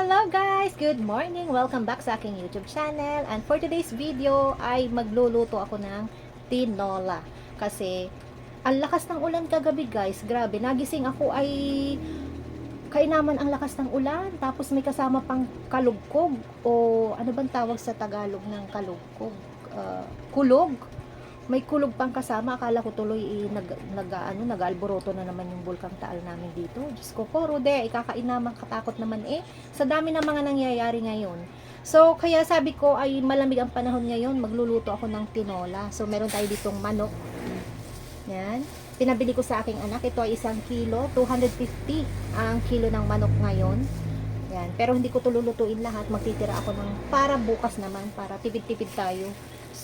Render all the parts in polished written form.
Hello guys! Good morning! Welcome back sa aking YouTube channel. And for today's video ay magluluto ako ng tinola. Kasi ang lakas ng ulan kagabi guys. Grabe, nagising ako ay kainaman ang lakas ng ulan. Tapos may kasama pang kalugkog. O ano bang tawag sa Tagalog ng kalugkog? Kulog. May kulog pang kasama. Akala ko tuloy nag-alboroto na naman yung Bulkang Taal namin dito. Diyos ko po, Rode, ikakainamang katakot naman sa dami ng mga nangyayari ngayon. So, kaya sabi ko ay malamig ang panahon ngayon, magluluto ako ng tinola. So, meron tayo ditong manok. Yan. Pinabili ko sa aking anak. Ito ay 1 kilo, 250 ang kilo ng manok ngayon. Yan. Pero hindi ko ito lulutuin lahat. Magtitira ako ng para bukas naman, para tipid-tipid tayo.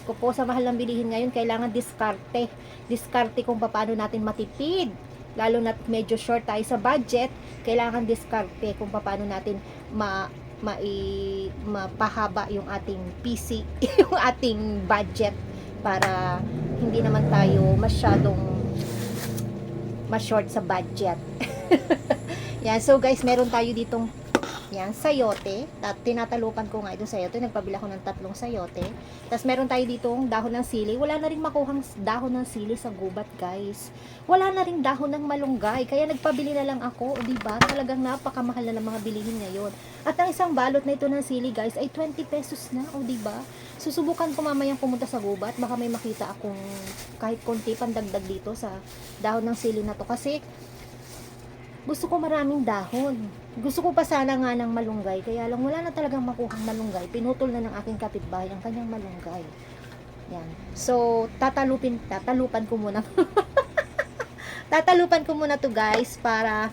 Ko po, sa mahal ng bilihin ngayon, kailangan diskarte. Diskarte kung paano natin matipid. Lalo na medyo short tayo sa budget, kailangan diskarte kung paano natin mapahaba yung ating PC, yung ating budget para hindi naman tayo masyadong ma-short sa budget. Yan, so guys, meron tayo ditong yan, sayote. Tinatalupan ko nga itong sayote. Nagpabila ko ng 3 sayote. Tapos meron tayo ditong dahon ng sili. Wala na rin makuhang dahon ng sili sa gubat, guys. Wala na rin dahon ng malunggay. Kaya nagpabili na lang ako. O diba? Talagang napakamahal na ng mga bilihin ngayon. At ang isang balot na ito ng sili, guys, ay 20 pesos na. O diba? Susubukan ko mamayang pumunta sa gubat. Baka may makita akong kahit konti pandagdag dito sa dahon ng sili na to. Kasi gusto ko maraming dahon. Gusto ko pa sana nga ng malunggay, kaya lang wala na talagang makuhang malunggay. Pinutol na ng aking kapitbahay ang kanyang malunggay. Yan. So, tatalupan ko muna. Tatalupan ko muna to guys para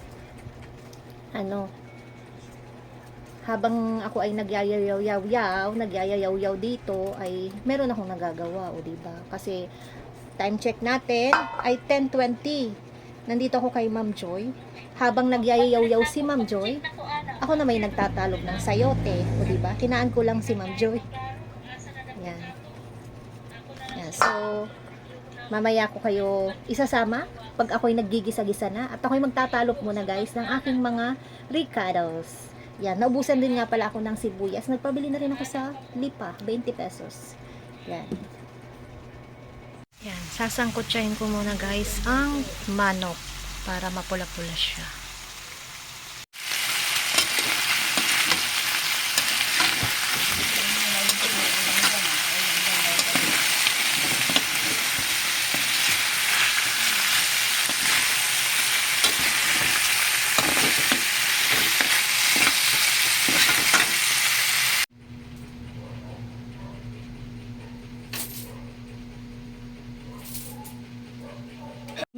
habang ako ay nagyayayaw dito ay meron akong nagagawa, o diba? Kasi time check natin ay 10:20. Nandito ako kay Ma'am Joy. Habang nagyayayaw si Ma'am Joy, ako na may nagtatalog ng sayote. O diba? Kinaan ko lang si Ma'am Joy. Yan. Yan. So, mamaya ko kayo isasama pag ako'y naggigisa-gisa na. At ako'y magtatalog muna guys ng aking mga ricados. Yan. Naubusan din nga pala ako ng sibuyas. Nagpabili na rin ako sa Lipa. 20 pesos. Yan. Yan, sasangkutsahin ko muna guys ang manok para mapula-pula siya.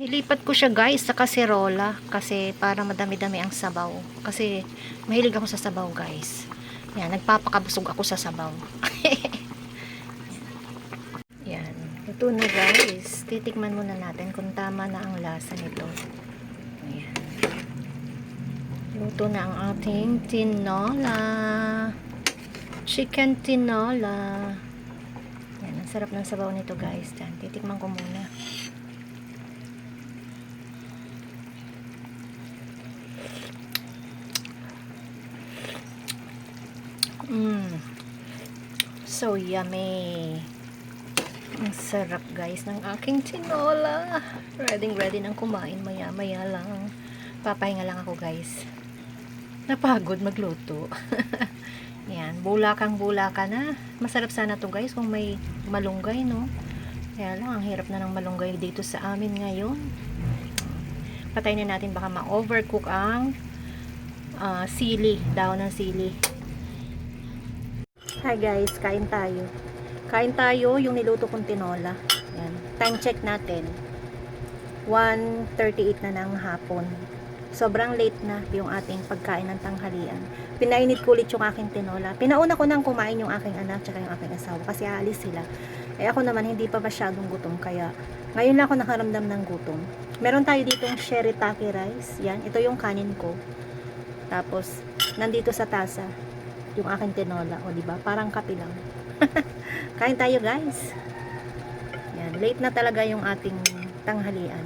Nilipat ko siya guys sa kaserola kasi para madami-dami ang sabaw. Kasi mahilig ako sa sabaw guys. Yan, nagpapakabusog ako sa sabaw. Yan, ito na guys. Titikman muna natin kung tama na ang lasa nito. Ayan. Luto na ang ating tinola. Chicken tinola. Yan, ang sarap ng sabaw nito guys. Yan, titikman ko muna. So yummy. Ang sarap guys ng aking tinola. Ready nang kumain, maya lang. Papahinga lang ako guys. Napagod magluto. Yan, bulakan na. Masarap sana to guys kung may malunggay, no? Kaya lang, ang hirap na ng malunggay dito sa amin ngayon. Patayin na natin, baka ma-overcook ang sili, dahon ng sili. Hi guys, kain tayo. Kain tayo yung niluto kong tinola. Yan. Time check natin. 1:38 na ng hapon. Sobrang late na yung ating pagkain ng tanghalian. Pinainit ko ulit yung aking tinola. Pinauna ko nang kumain yung aking anak at yung aking asawa kasi aalis sila. Eh ako naman hindi pa masyadong gutom kaya ngayon na ako nakaramdam ng gutom. Meron tayo ditong shirataki rice. Yan, ito yung kanin ko. Tapos nandito sa tasa yung aking tinola, o diba? Parang kape lang. Kain tayo, guys. Yan, late na talaga yung ating tanghalian.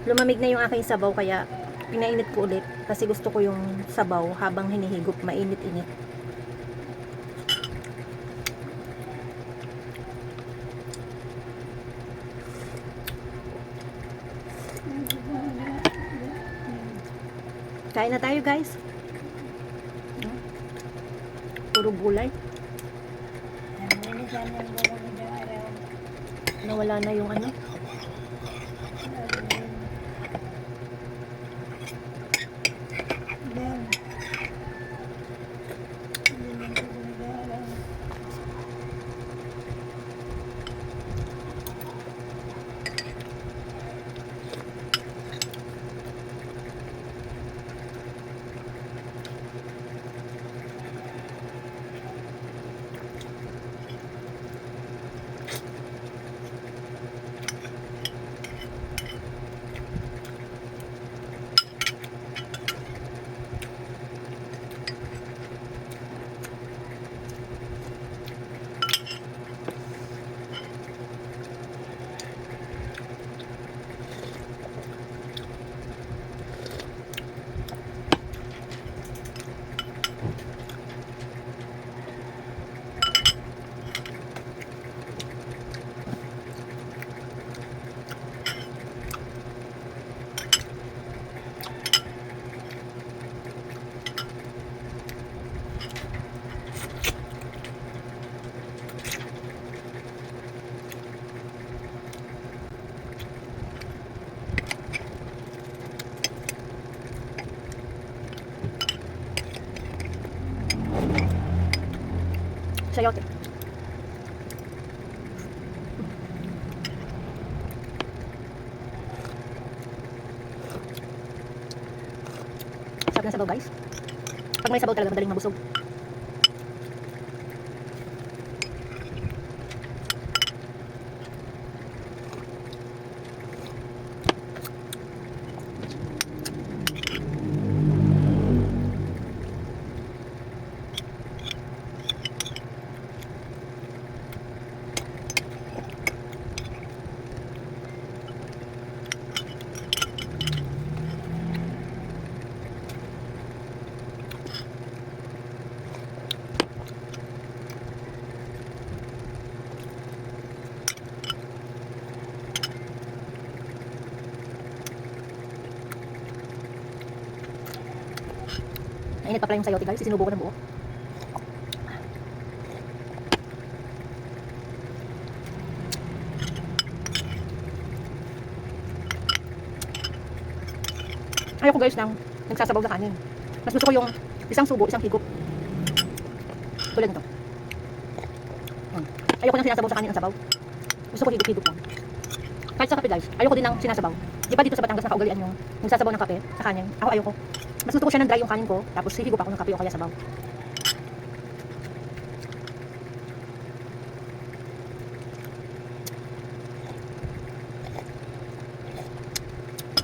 Lumamig na yung aking sabaw kaya pinainit ko ulit kasi gusto ko yung sabaw habang hinihigop mainit-init. Kain na tayo guys. Puro gulay. Nawala na yung ano. Sayote. Sarap ng sabaw guys. Pag may sabaw talaga madaling mabusog. Nainit pa pala yung sayote guys, sinubo ko ng buo. Ayoko guys ng nagsasabaw na kanin. Mas gusto ko yung isang subo, isang higop. Tulad nito. Ayoko nang sinasabaw sa kanin ang sabaw. Gusto ko higop-higop lang. Kahit sa kape guys, ayoko din ng sinasabaw. Di ba dito sa Batangas nakaugalian yung nagsasabaw ng kape sa kanin? Ako ayoko. Mas gusto ko siya ng dry yung kanin ko, tapos hihigop ako ng kape o kaya sabaw.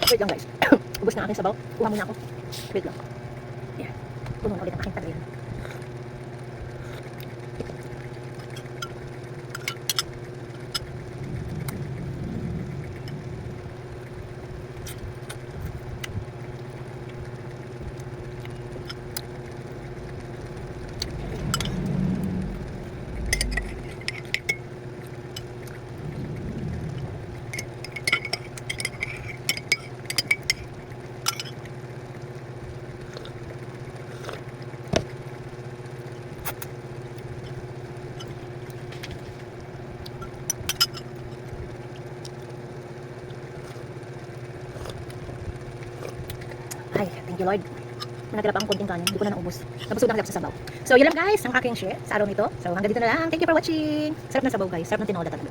Wait lang guys. Ubus na aking sabaw. Kuha muna ako. Wait lang. Yan. Puno na ulit ang aking tagayin. Ay, thank you Lord. Natira pa ang konting kanin, hindi ko na naubos. Nabusog na ako sa sabaw. So, yun lang guys, ang aking share sa araw nito. So, hanggang dito na lang. Thank you for watching. Sarap na sabaw guys, sarap ng tinola talaga.